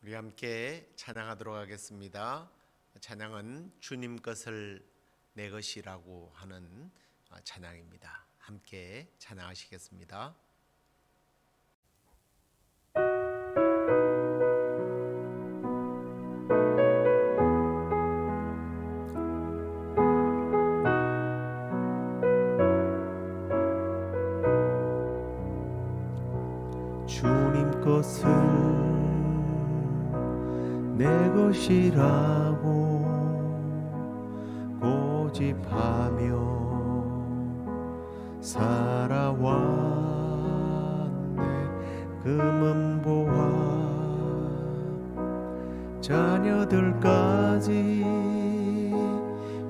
우리 함께 찬양하도록 하겠습니다. 찬양은 주님 것을 내 것이라고 하는 찬양입니다. 함께 찬양하시겠습니다. 주님 것을 내 것이라고 고집하며 살아왔네. 금은보화 자녀들까지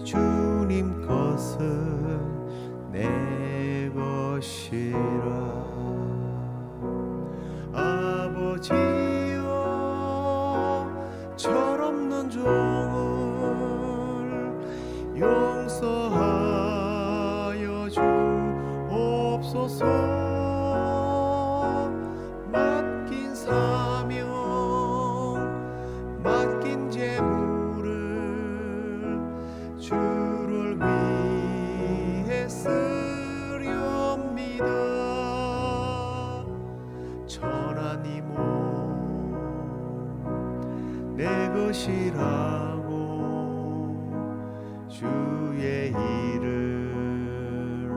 주님 것을 내 것이라. 아버지여, 철없는 종을 용서하여 주옵소서. 맡긴 사명, 맡긴 재물을 주를 위해 쓰렵니다. 천한 이 몸 내 것이라고 주의 일을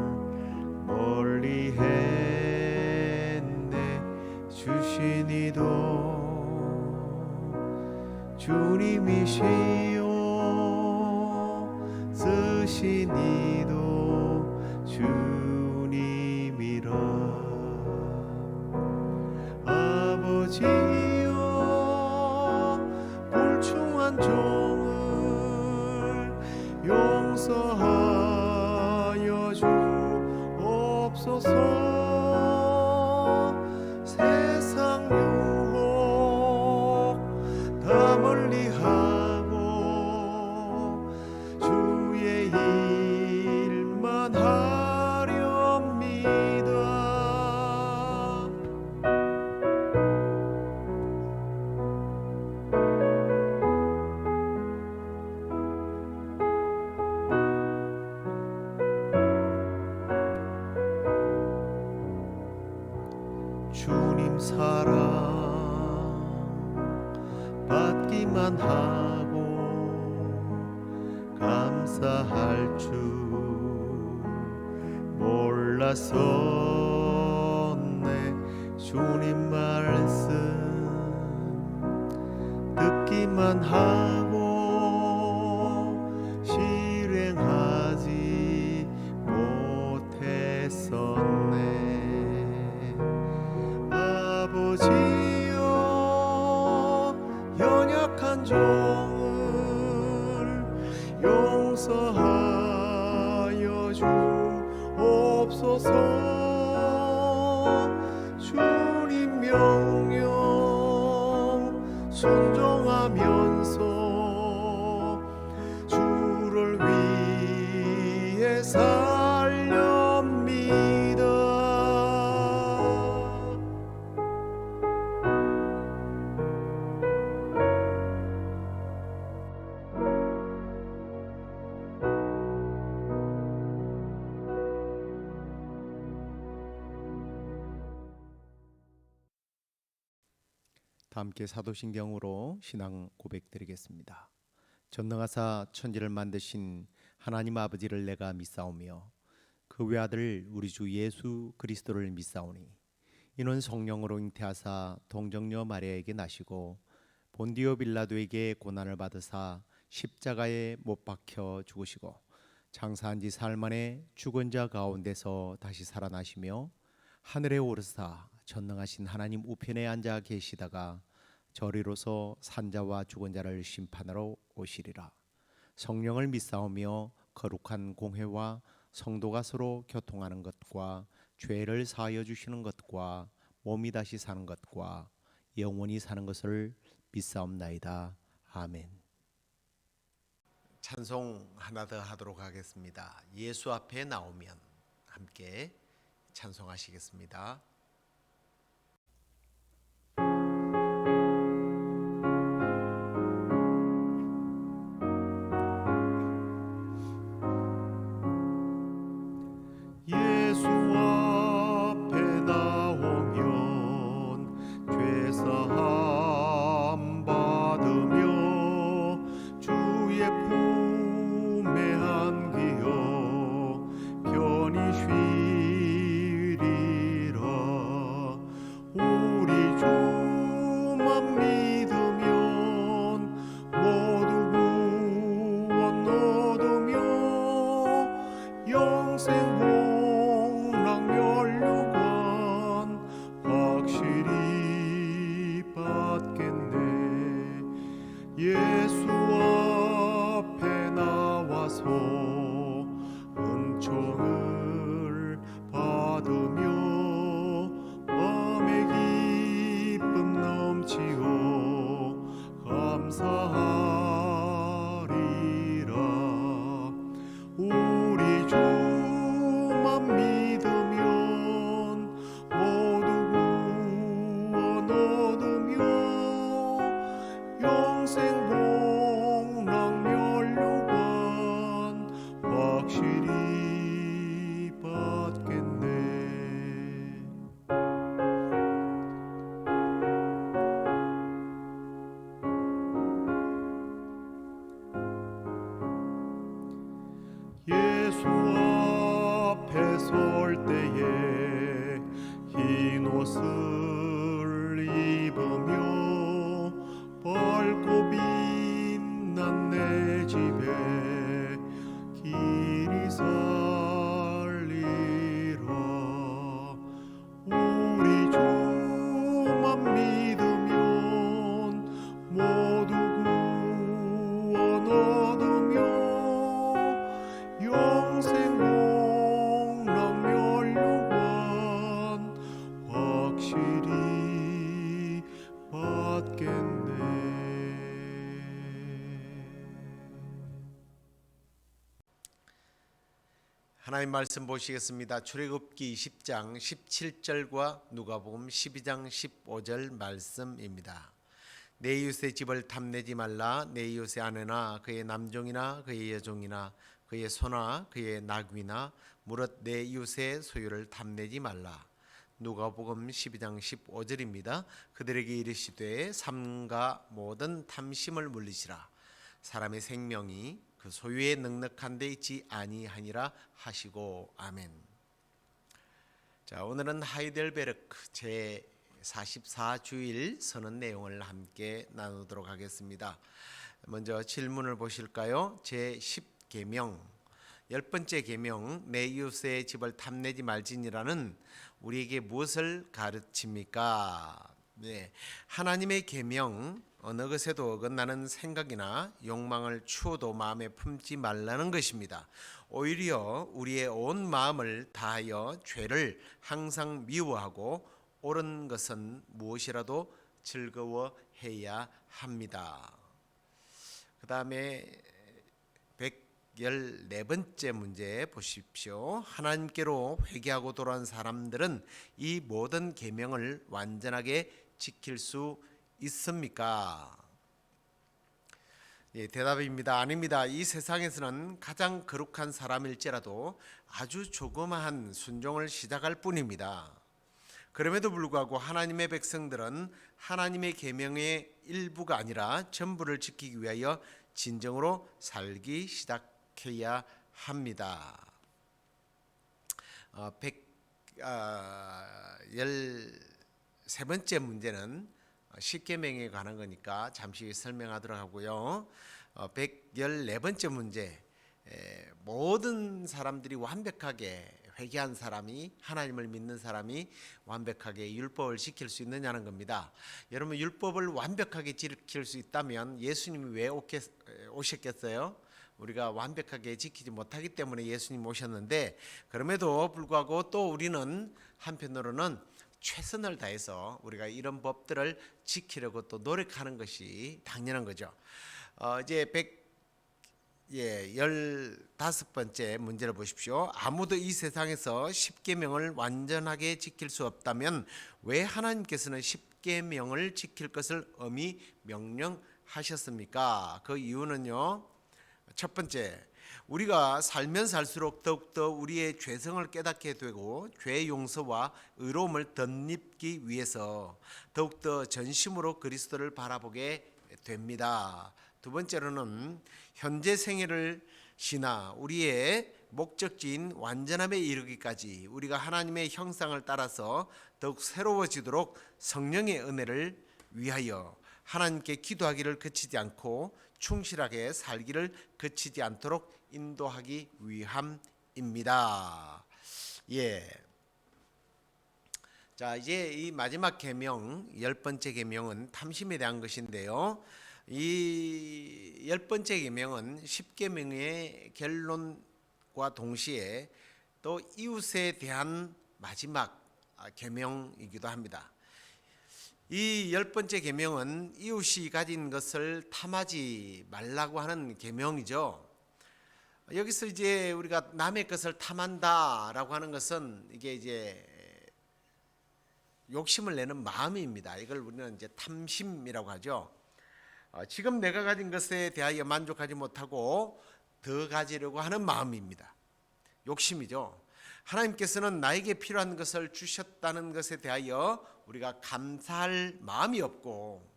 멀리 했네. 주신 이도 주님이시요, 쓰신 이도 주님이라. 아버지여, 불충한 종을 용서하여 주옵소서. 세상 유혹 다 멀리하고 주의 일만 하렵니다. 주님 사랑 받기만 하고 감사할 줄 몰랐었네. 주님 말씀 듣기만 하고 실행하지 못했었네. 아버지여, 연약한 종을 용서하여 주옵소서. 주님 명령 순종하면서 주를 위해 살렵니다. 다 함께 사도신경으로 신앙 고백드리겠습니다. 전능하사 천지를 만드신 하나님 아버지를 내가 믿사오며 그 외아들 우리 주 예수 그리스도를 믿사오니 이는 성령으로 잉태하사 동정녀 마리아에게 나시고 본디오 빌라도에게 고난을 받으사 십자가에 못 박혀 죽으시고 장사한 지 사흘 만에 죽은 자 가운데서 다시 살아나시며 하늘에 오르사 전능하신 하나님 우편에 앉아 계시다가 저리로서 산자와 죽은 자를 심판하러 오시리라. 성령을 믿사오며 거룩한 공회와 성도가 서로 교통하는 것과 죄를 사하여 주시는 것과 몸이 다시 사는 것과 영원히 사는 것을 믿사옵나이다. 아멘. 찬송 하나 더 하도록 하겠습니다. 예수 앞에 나오면 함께 찬송하시겠습니다. 얻겠네. 하나님 말씀 보시겠습니다. 출애굽기 20장 17절과 누가복음 12장 15절 말씀입니다. 내 이웃의 집을 탐내지 말라. 내 이웃의 아내나 그의 남종이나 그의 여종이나 그의 소나 그의 나귀나 무릇 내 이웃의 소유를 탐내지 말라. 누가복음 12장 15절입니다. 그들에게 이르시되 삼가 모든 탐심을 물리시라. 사람의 생명이 그 소유에 넉넉한 데 있지 아니하니라 하시고. 아멘. 자, 오늘은 하이델베르크 제 44주일 선언 내용을 함께 나누도록 하겠습니다. 먼저 질문을 보실까요? 제 10계명, 10번째 계명, 내 이웃의 집을 탐내지 말지니라는 우리에게 무엇을 가르칩니까? 네, 하나님의 계명, 어느 것에도 어긋나는 생각이나 욕망을 추워도 마음에 품지 말라는 것입니다. 오히려 우리의 온 마음을 다하여 죄를 항상 미워하고 옳은 것은 무엇이라도 즐거워해야 합니다. 그 다음에 114번째 문제 보십시오. 하나님께로 회개하고 돌아온 사람들은 이 모든 계명을 완전하게 지킬 수 있습니까? 예, 대답입니다. 아닙니다. 이 세상에서는 가장 거룩한 사람일지라도 아주 조그마한 순종을 시작할 뿐입니다. 그럼에도 불구하고 하나님의 백성들은 하나님의 계명의 일부가 아니라 전부를 지키기 위하여 진정으로 살기 시작해야 합니다. 113번째 문제는 10계명에 관한 거니까 잠시 설명하도록 하고요. 114번째 문제, 모든 사람들이 완벽하게 회개한 사람이, 하나님을 믿는 사람이 완벽하게 율법을 지킬 수 있느냐는 겁니다. 여러분, 율법을 완벽하게 지킬 수 있다면 예수님이 왜 오셨겠어요? 우리가 완벽하게 지키지 못하기 때문에 예수님 오셨는데, 그럼에도 불구하고 또 우리는 한편으로는 최선을 다해서 우리가 이런 법들을 지키려고 또 노력하는 것이 당연한 거죠. 이제 15번째 문제를 보십시오. 아무도 이 세상에서 10계명을 완전하게 지킬 수 없다면 왜 하나님께서는 10계명을 지킬 것을 엄히 명령하셨습니까? 그 이유는요, 첫 번째, 우리가 살면 살수록 더욱더 우리의 죄성을 깨닫게 되고 죄 용서와 의로움을 덧입기 위해서 더욱더 전심으로 그리스도를 바라보게 됩니다. 두 번째로는 현재 생애를 지나 우리의 목적지인 완전함에 이르기까지 우리가 하나님의 형상을 따라서 더욱 새로워지도록 성령의 은혜를 위하여 하나님께 기도하기를 그치지 않고 충실하게 살기를 그치지 않도록 인도하기 위함입니다. 예. 자, 이제 이 마지막 계명, 10번째 계명은 탐심에 대한 것인데요. 이 10번째 계명은 10계명의 결론과 동시에 또 이웃에 대한 마지막 계명이기도 합니다. 이 10번째 계명은 이웃이 가진 것을 탐하지 말라고 하는 계명이죠. 여기서 이제 우리가 남의 것을 탐한다라고 하는 것은 이게 이제 욕심을 내는 마음입니다. 이걸 우리는 이제 탐심이라고 하죠. 지금 내가 가진 것에 대하여 만족하지 못하고 더 가지려고 하는 마음입니다. 욕심이죠. 하나님께서는 나에게 필요한 것을 주셨다는 것에 대하여 우리가 감사할 마음이 없고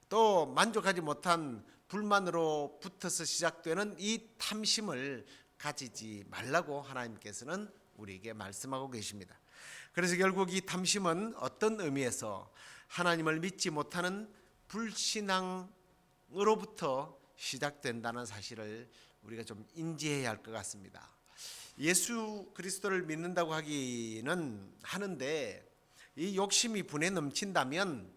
또 만족하지 못한 불만으로 붙어서 시작되는 이 탐심을 가지지 말라고 하나님께서는 우리에게 말씀하고 계십니다. 그래서 결국 이 탐심은 어떤 의미에서 하나님을 믿지 못하는 불신앙으로부터 시작된다는 사실을 우리가 좀 인지해야 할 것 같습니다. 예수 그리스도를 믿는다고 하기는 하는데 이 욕심이 분에 넘친다면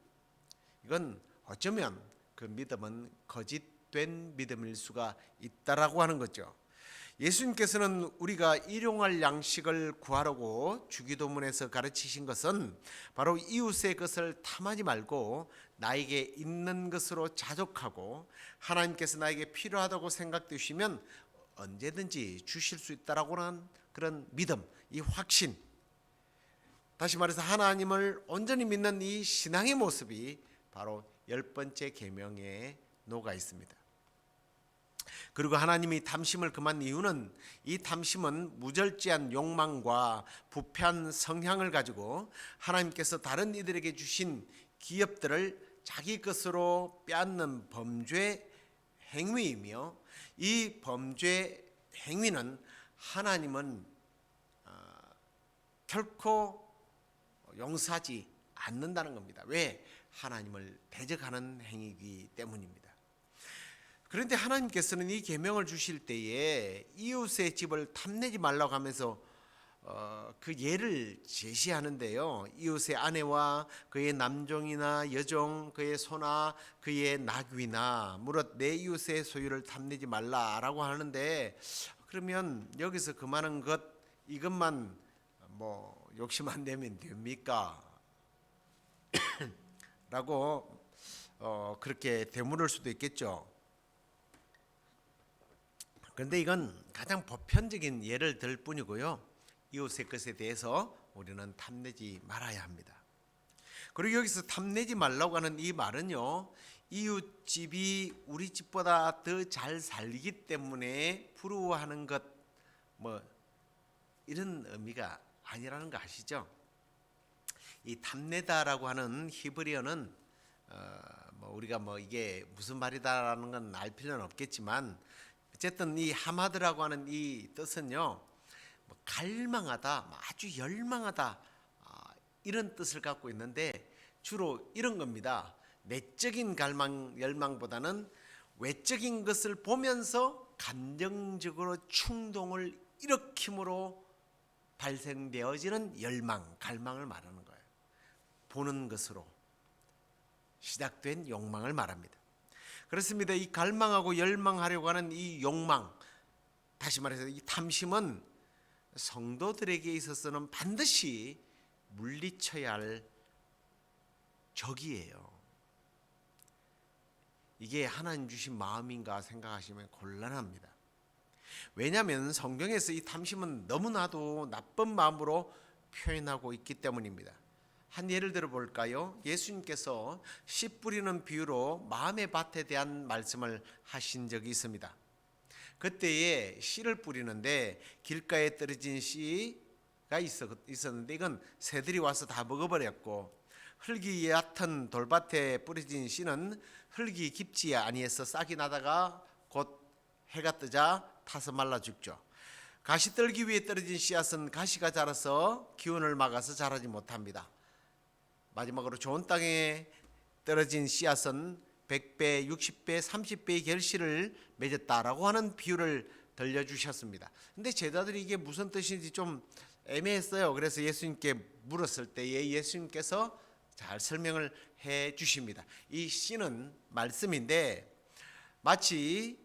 이건 어쩌면 그 믿음은 거짓된 믿음일 수가 있다라고 하는 거죠. 예수님께서는 우리가 일용할 양식을 구하라고 주기도문에서 가르치신 것은 바로 이웃의 것을 탐하지 말고 나에게 있는 것으로 자족하고 하나님께서 나에게 필요하다고 생각되시면 언제든지 주실 수 있다라고 하는 그런 믿음, 이 확신, 다시 말해서 하나님을 온전히 믿는 이 신앙의 모습이 바로 10번째 계명에 녹아 있습니다. 그리고 하나님이 탐심을 금한 이유는 이 탐심은 무절제한 욕망과 부패한 성향을 가지고 하나님께서 다른 이들에게 주신 기업들을 자기 것으로 빼앗는 범죄 행위이며, 이 범죄 행위는 하나님은 결코 용서하지 않는다는 겁니다. 왜? 하나님을 대적하는 행위이기 때문입니다. 그런데 하나님께서는 이 계명을 주실 때에 이웃의 집을 탐내지 말라고 하면서 그 예를 제시하는데요. 이웃의 아내와 그의 남종이나 여종, 그의 소나 그의 나귀나 무릇 내 이웃의 소유를 탐내지 말라라고 하는데, 그러면 여기서 금하는 것 이것만 뭐 욕심 안 내면 됩니까? 라고 그렇게 되물을 수도 있겠죠. 그런데 이건 가장 보편적인 예를 들 뿐이고요. 이웃의 것에 대해서 우리는 탐내지 말아야 합니다. 그리고 여기서 탐내지 말라고 하는 이 말은요, 이웃 집이 우리 집보다 더 잘 살기 때문에 부러워하는 것, 뭐 이런 의미가 아니라는 거 아시죠? 이 탐내다라고 하는 히브리어는 뭐 우리가 뭐 이게 무슨 말이다라는 건 알 필요는 없겠지만, 어쨌든 이 하마드라고 하는 이 뜻은요, 뭐 갈망하다, 아주 열망하다, 이런 뜻을 갖고 있는데 주로 이런 겁니다. 내적인 갈망, 열망보다는 외적인 것을 보면서 감정적으로 충동을 일으킴으로 발생되어지는 열망, 갈망을 말하는 거예요. 보는 것으로 시작된 욕망을 말합니다. 그렇습니다. 이 갈망하고 열망하려고 하는 이 욕망, 다시 말해서 이 탐심은 성도들에게 있어서는 반드시 물리쳐야 할 적이에요. 이게 하나님 주신 마음인가 생각하시면 곤란합니다. 왜냐하면 성경에서 이 탐심은 너무나도 나쁜 마음으로 표현하고 있기 때문입니다. 한 예를 들어 볼까요? 예수님께서 씨 뿌리는 비유로 마음의 밭에 대한 말씀을 하신 적이 있습니다. 그때에 씨를 뿌리는데 길가에 떨어진 씨가 있었는데 이건 새들이 와서 다 먹어버렸고, 흙이 얕은 돌밭에 뿌려진 씨는 흙이 깊지 아니해서 싹이 나다가 곧 해가 뜨자 타서 말라 죽죠. 가시떨기 위에 떨어진 씨앗은 가시가 자라서 기온을 막아서 자라지 못합니다. 마지막으로 좋은 땅에 떨어진 씨앗은 100배, 60배, 30배의 결실을 맺었다라고 하는 비유를 들려주셨습니다. 근데 제자들이 이게 무슨 뜻인지 좀 애매했어요. 그래서 예수님께 물었을 때에 예수님께서 잘 설명을 해 주십니다. 이 씨는 말씀인데 마치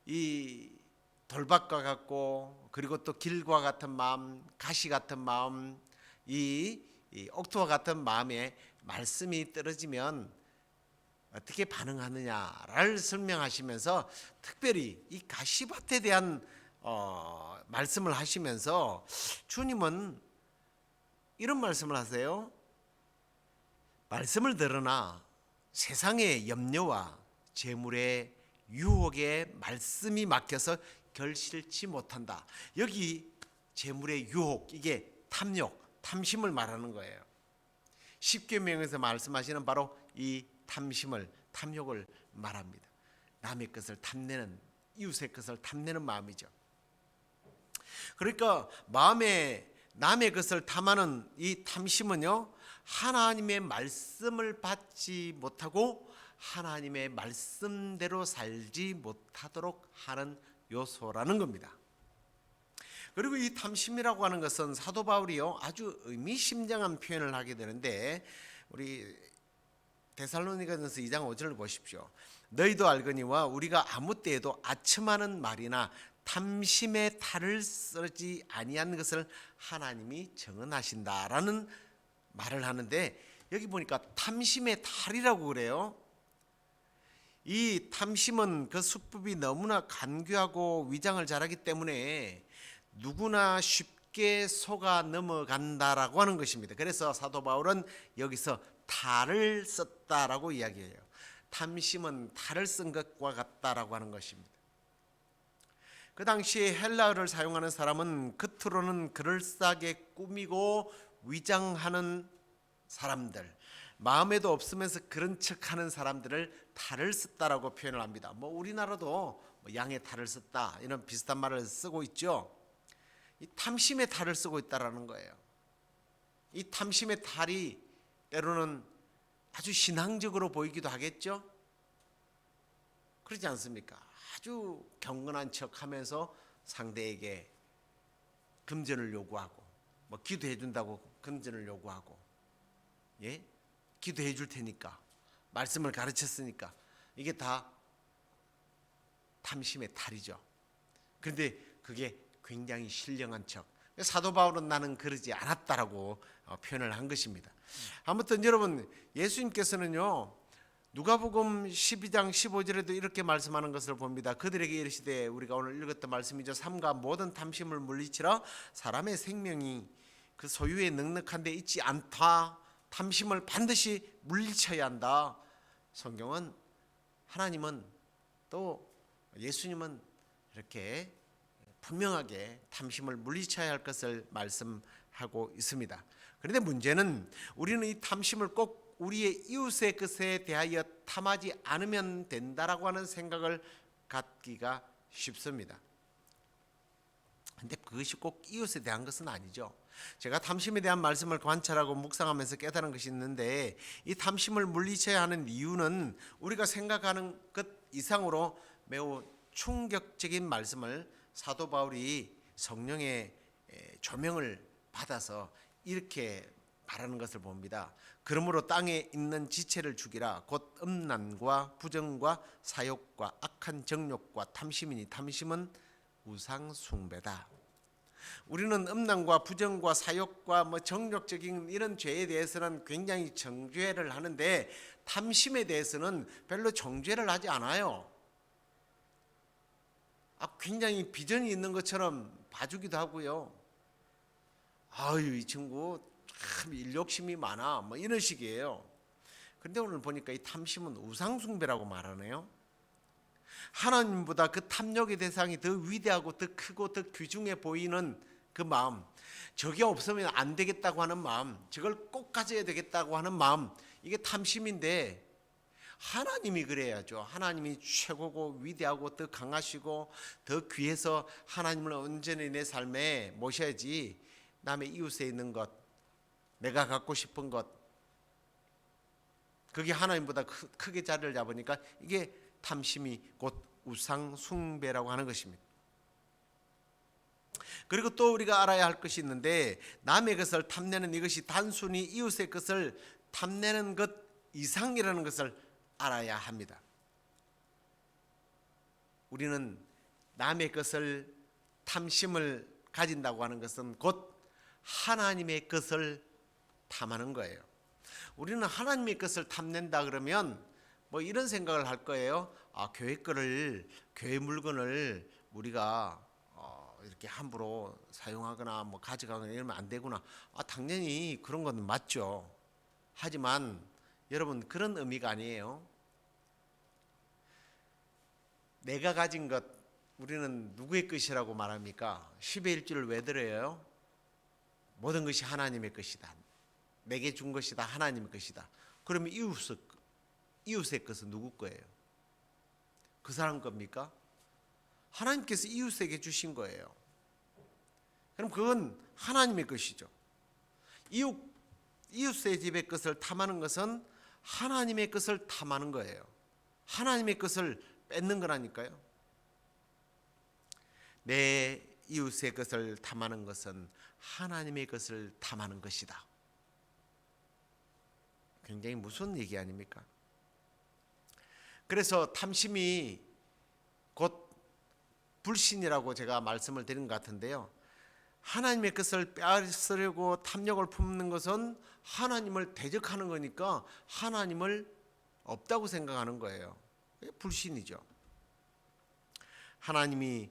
이 돌밭과 같고, 그리고 또 길과 같은 마음, 가시 같은 마음, 이 옥토와 같은 마음에 말씀이 떨어지면 어떻게 반응하느냐를 설명하시면서 특별히 이 가시밭에 대한 말씀을 하시면서 주님은 이런 말씀을 하세요. 말씀을 들으나 세상의 염려와 재물의 유혹에 말씀이 막혀서 결실치 못한다. 여기 재물의 유혹, 이게 탐욕, 탐심을 말하는 거예요. 십계명에서 말씀하시는 바로 이 탐심을, 탐욕을 말합니다. 남의 것을 탐내는, 이웃의 것을 탐내는 마음이죠. 그러니까 마음에 남의 것을 탐하는 이 탐심은요, 하나님의 말씀을 받지 못하고 하나님의 말씀대로 살지 못하도록 하는 요소라는 겁니다. 그리고 이 탐심이라고 하는 것은 사도 바울이요, 아주 의미심장한 표현을 하게 되는데, 우리 데살로니가전서 2장 5절을 보십시오. 너희도 알거니와 우리가 아무 때에도 아첨하는 말이나 탐심의 탈을 쓰지 아니한 것을 하나님이 정언하신다라는 말을 하는데, 여기 보니까 탐심의 탈이라고 그래요. 이 탐심은 그 수법이 너무나 간교하고 위장을 잘하기 때문에 누구나 쉽게 속아 넘어간다라고 하는 것입니다. 그래서 사도 바울은 여기서 탈을 썼다라고 이야기해요. 탐심은 탈을 쓴 것과 같다라고 하는 것입니다. 그 당시 헬라어를 사용하는 사람은 겉으로는 그럴싸하게 꾸미고 위장하는 사람들, 마음에도 없으면서 그런 척하는 사람들을 탈을 썼다라고 표현을 합니다. 뭐 우리나라도 양의 탈을 썼다 이런 비슷한 말을 쓰고 있죠. 이 탐심의 탈을 쓰고 있다라는 거예요. 이 탐심의 탈이 때로는 아주 신앙적으로 보이기도 하겠죠. 그렇지 않습니까? 아주 경건한 척하면서 상대에게 금전을 요구하고, 뭐 기도해 준다고 금전을 요구하고, 예, 기도해 줄 테니까, 말씀을 가르쳤으니까, 이게 다 탐심의 탈이죠. 그런데 그게 굉장히 신령한 척. 사도 바울은 나는 그러지 않았다라고 표현을 한 것입니다. 아무튼 여러분, 예수님께서는요, 누가복음 12장 15절에도 이렇게 말씀하는 것을 봅니다. 그들에게 이르시되, 우리가 오늘 읽었던 말씀이죠. 삼가 모든 탐심을 물리치라. 사람의 생명이 그 소유에 넉넉한 데 있지 않다. 탐심을 반드시 물리쳐야 한다. 성경은, 하나님은, 또 예수님은 이렇게 분명하게 탐심을 물리쳐야 할 것을 말씀하고 있습니다. 그런데 문제는 우리는 이 탐심을 꼭 우리의 이웃의 것에 대하여 탐하지 않으면 된다라고 하는 생각을 갖기가 쉽습니다. 근데 그것이 꼭 이웃에 대한 것은 아니죠. 제가 탐심에 대한 말씀을 관찰하고 묵상하면서 깨달은 것이 있는데, 이 탐심을 물리쳐야 하는 이유는 우리가 생각하는 것 이상으로 매우 충격적인 말씀을 사도 바울이 성령의 조명을 받아서 이렇게 말하는 것을 봅니다. 그러므로 땅에 있는 지체를 죽이라. 곧 음란과 부정과 사욕과 악한 정욕과 탐심이니 탐심은 우상 숭배다. 우리는 음란과 부정과 사욕과 정욕적인 이런 죄에 대해서는 굉장히 정죄를 하는데, 탐심에 대해서는 별로 정죄를 하지 않아요. 굉장히 비전이 있는 것처럼 봐주기도 하고요. 아유, 이 친구 참 일욕심이 많아, 뭐 이런 식이에요. 그런데 오늘 보니까 이 탐심은 우상숭배라고 말하네요. 하나님보다 그 탐욕의 대상이 더 위대하고 더 크고 더 귀중해 보이는 그 마음, 저게 없으면 안 되겠다고 하는 마음, 저걸 꼭 가져야 되겠다고 하는 마음, 이게 탐심인데, 하나님이 그래야죠. 하나님이 최고고 위대하고 더 강하시고 더 귀해서 하나님을 온전히 내 삶에 모셔야지, 남의 이웃에 있는 것, 내가 갖고 싶은 것, 그게 하나님보다 크게 자리를 잡으니까 이게 탐심이 곧 우상 숭배라고 하는 것입니다. 그리고 또 우리가 알아야 할 것이 있는데, 남의 것을 탐내는 이것이 단순히 이웃의 것을 탐내는 것 이상이라는 것을 알아야 합니다. 우리는 남의 것을 탐심을 가진다고 하는 것은 곧 하나님의 것을 탐하는 거예요. 우리는 하나님의 것을 탐낸다 그러면 뭐 이런 생각을 할 거예요. 교회 거를, 교회 물건을 우리가 이렇게 함부로 사용하거나 뭐 가져가거나 이러면 안 되구나. 당연히 그런 건 맞죠. 하지만 여러분, 그런 의미가 아니에요. 내가 가진 것, 우리는 누구의 것이라고 말합니까? 10의 1주를 왜 드려요? 모든 것이 하나님의 것이다. 내게 준 것이 다 하나님의 것이다. 그러면 이웃의 것은 누구 거예요? 그 사람 겁니까? 하나님께서 이웃에게 주신 거예요. 그럼 그건 하나님의 것이죠. 이웃의 집의 것을 탐하는 것은 하나님의 것을 탐하는 거예요. 하나님의 것을 뺏는 거라니까요. 내 이웃의 것을 탐하는 것은 하나님의 것을 탐하는 것이다. 굉장히 무서운 얘기 아닙니까? 그래서 탐심이 곧 불신이라고 제가 말씀을 드린 것 같은데요. 하나님의 것을 빼앗으려고 탐욕을 품는 것은 하나님을 대적하는 거니까 하나님을 없다고 생각하는 거예요. 불신이죠. 하나님이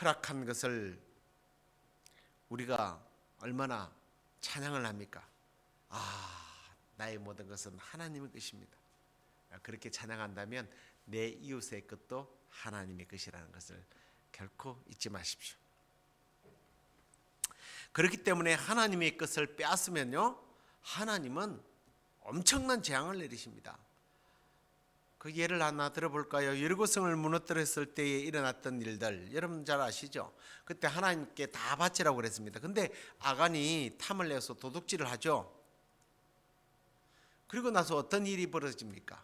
허락한 것을 우리가 얼마나 찬양을 합니까? 나의 모든 것은 하나님의 것입니다. 그렇게 찬양한다면 내 이웃의 것도 하나님의 것이라는 것을 결코 잊지 마십시오. 그렇기 때문에 하나님의 것을 빼앗으면요, 하나님은 엄청난 재앙을 내리십니다. 그 예를 하나 들어볼까요? 여리고성을 무너뜨렸을 때에 일어났던 일들, 여러분 잘 아시죠? 그때 하나님께 다 바치라고 그랬습니다. 근데 아간이 탐을 내서 도둑질을 하죠. 그리고 나서 어떤 일이 벌어집니까?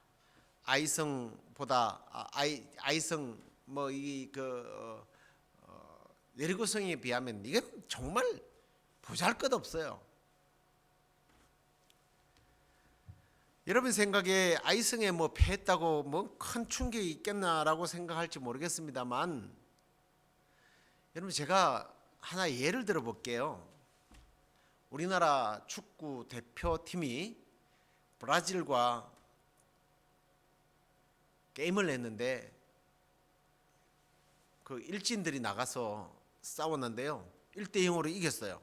아이성 여리고성에 비하면 이건 정말 보잘것없어요. 여러분 생각에 아이성에 패했다고 큰 충격이 있겠나라고 생각할지 모르겠습니다만, 여러분 제가 하나 예를 들어 볼게요. 우리나라 축구 대표팀이 브라질과 게임을 했는데 그 일진들이 나가서 싸웠는데요, 1대0으로 이겼어요.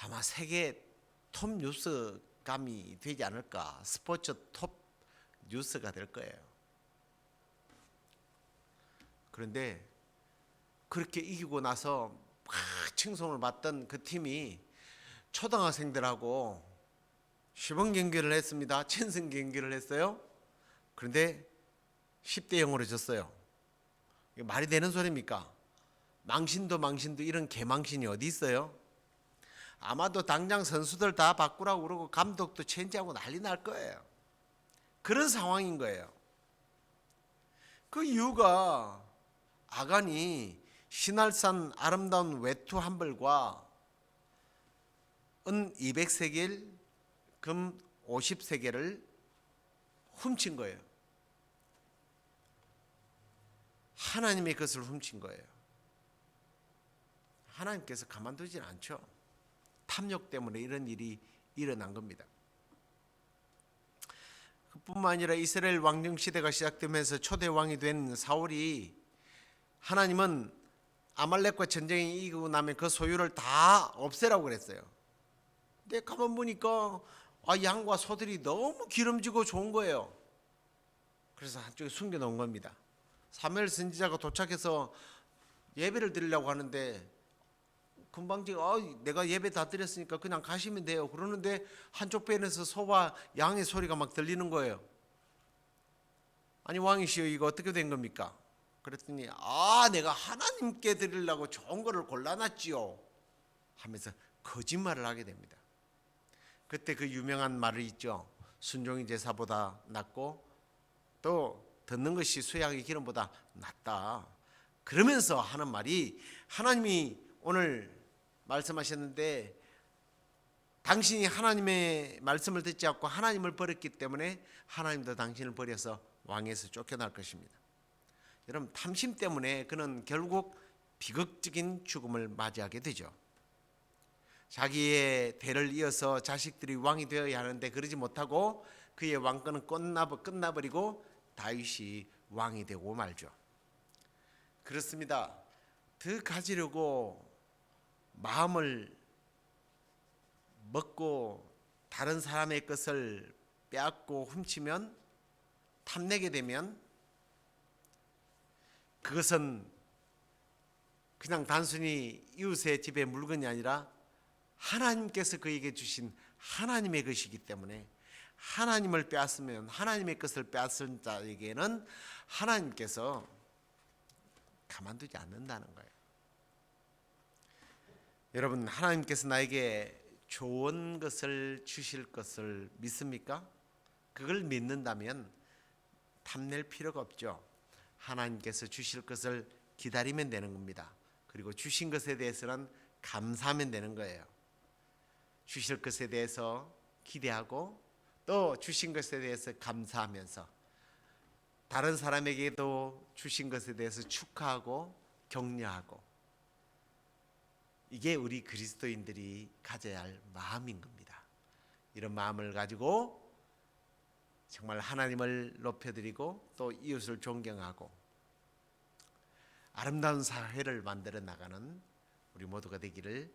아마 세계 톱 뉴스감이 되지 않을까, 스포츠 톱 뉴스가 될 거예요. 그런데 그렇게 이기고 나서 막 칭송을 받던 그 팀이 초등학생들하고 시범 경기를 했습니다. 친선 경기를 했어요. 그런데 10대0으로 졌어요. 이게 말이 되는 소리입니까? 망신도 이런 개망신이 어디 있어요? 아마도 당장 선수들 다 바꾸라고 그러고 감독도 체인지하고 난리 날 거예요. 그런 상황인 거예요. 그 이유가 아간이 신할산 아름다운 외투 한 벌과 은 200세겔, 금 50세겔을 훔친 거예요. 하나님의 것을 훔친 거예요. 하나님께서 가만두질 않죠. 탐욕 때문에 이런 일이 일어난 겁니다. 그뿐만 아니라 이스라엘 왕정 시대가 시작되면서 초대 왕이 된 사울이, 하나님은 아말렉과 전쟁이 이기고 나면 그 소유를 다 없애라고 그랬어요. 근데 가만 보니까 양과 소들이 너무 기름지고 좋은 거예요. 그래서 한쪽에 숨겨놓은 겁니다. 사무엘 선지자가 도착해서 예배를 드리려고 하는데 금방지 내가 예배 다 드렸으니까 그냥 가시면 돼요. 그러는데 한쪽 배에서 소와 양의 소리가 막 들리는 거예요. 아니 왕이시여, 이거 어떻게 된 겁니까? 그랬더니 내가 하나님께 드리려고 좋은 거를 골라놨지요 하면서 거짓말을 하게 됩니다. 그때 그 유명한 말이 있죠. 순종이 제사보다 낫고 또 듣는 것이 수양의 기름보다 낫다. 그러면서 하는 말이, 하나님이 오늘 말씀하셨는데 당신이 하나님의 말씀을 듣지 않고 하나님을 버렸기 때문에 하나님도 당신을 버려서 왕에서 쫓겨날 것입니다. 여러분, 탐심 때문에 그는 결국 비극적인 죽음을 맞이하게 되죠. 자기의 대를 이어서 자식들이 왕이 되어야 하는데 그러지 못하고 그의 왕권은 끝나버리고 다윗이 왕이 되고 말죠. 그렇습니다. 더 가지려고 마음을 먹고 다른 사람의 것을 빼앗고 훔치면, 탐내게 되면 그것은 그냥 단순히 이웃의 집의 물건이 아니라 하나님께서 그에게 주신 하나님의 것이기 때문에, 하나님을 빼앗으면, 하나님의 것을 빼앗은 자에게는 하나님께서 가만두지 않는다는 거예요. 여러분, 하나님께서 나에게 좋은 것을 주실 것을 믿습니까? 그걸 믿는다면 탐낼 필요가 없죠. 하나님께서 주실 것을 기다리면 되는 겁니다. 그리고 주신 것에 대해서는 감사하면 되는 거예요. 주실 것에 대해서 기대하고 또 주신 것에 대해서 감사하면서 다른 사람에게도 주신 것에 대해서 축하하고 격려하고, 이게 우리 그리스도인들이 가져야 할 마음인 겁니다. 이런 마음을 가지고 정말 하나님을 높여드리고 또 이웃을 존경하고 아름다운 사회를 만들어 나가는 우리 모두가 되기를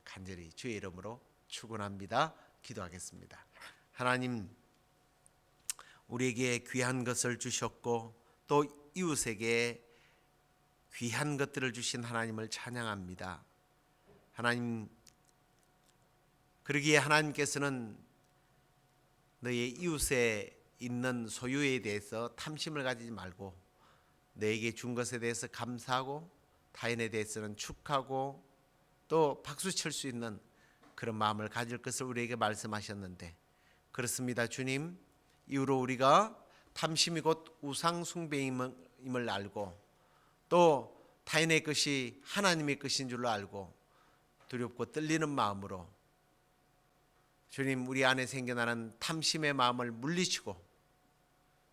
간절히 주의 이름으로 축원합니다. 기도하겠습니다. 하나님, 우리에게 귀한 것을 주셨고 또 이웃에게 귀한 것들을 주신 하나님을 찬양합니다. 하나님, 그러기에 하나님께서는 너의 이웃에 있는 소유에 대해서 탐심을 가지지 말고 너에게 준 것에 대해서 감사하고 타인에 대해서는 축하하고 또 박수 칠 수 있는 그런 마음을 가질 것을 우리에게 말씀하셨는데, 그렇습니다. 주님, 이후로 우리가 탐심이 곧 우상 숭배임을 알고 또 타인의 것이 하나님의 것인 줄로 알고 두렵고 떨리는 마음으로 주님, 우리 안에 생겨나는 탐심의 마음을 물리치고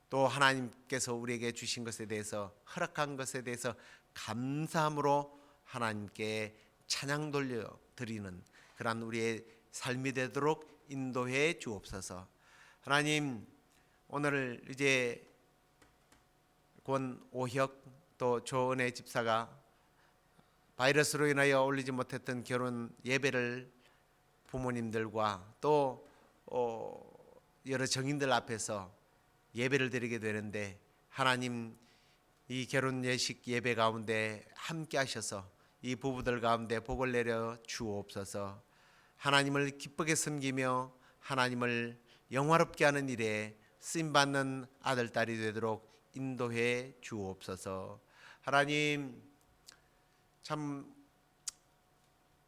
또 하나님께서 우리에게 주신 것에 대해서, 허락한 것에 대해서 감사함으로 하나님께 찬양 돌려 드리는 그러한 우리의 삶이 되도록 인도해 주옵소서. 하나님, 오늘 이제 권오혁 또 조은혜 집사가 바이러스로 인하여 올리지 못했던 결혼 예배를 부모님들과 또 여러 정인들 앞에서 예배를 드리게 되는데, 하나님, 이 결혼 예식 예배 가운데 함께 하셔서 이 부부들 가운데 복을 내려 주옵소서. 하나님을 기쁘게 섬기며 하나님을 영화롭게 하는 일에 쓰임받는 아들 딸이 되도록 인도해 주옵소서. 하나님, 참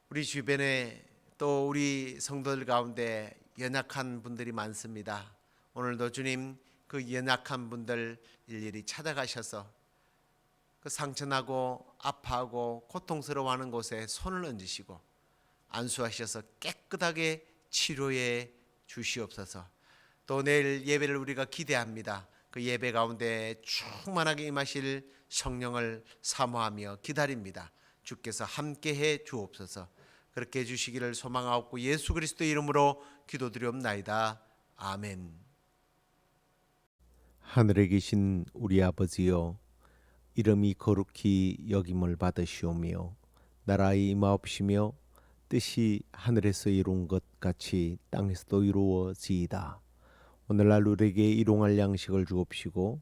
우리 주변에 또 우리 성도들 가운데 연약한 분들이 많습니다. 오늘도 주님, 그 연약한 분들 일일이 찾아가셔서 그 상처나고 아파하고 고통스러워하는 곳에 손을 얹으시고 안수하셔서 깨끗하게 치료해 주시옵소서. 또 내일 예배를 우리가 기대합니다. 그 예배 가운데 충만하게 임하실 성령을 사모하며 기다립니다. 주께서 함께해 주옵소서. 그렇게 해주시기를 소망하옵고 예수 그리스도의 이름으로 기도드리옵나이다. 아멘. 하늘에 계신 우리 아버지여, 이름이 거룩히 여김을 받으시오며 나라의 임하옵시며 뜻이 하늘에서 이룬 것 같이 땅에서도 이루어지이다. 오늘날 우리에게 일용할 양식을 주옵시고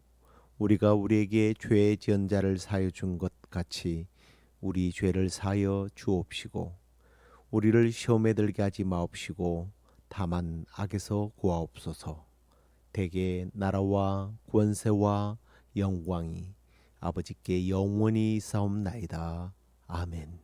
우리가 우리에게 죄 지은 자를 사하여 준 것 같이 우리 죄를 사하여 주옵시고 우리를 시험에 들게 하지 마옵시고 다만 악에서 구하옵소서. 대개 나라와 권세와 영광이 아버지께 영원히 있사옵나이다. 아멘.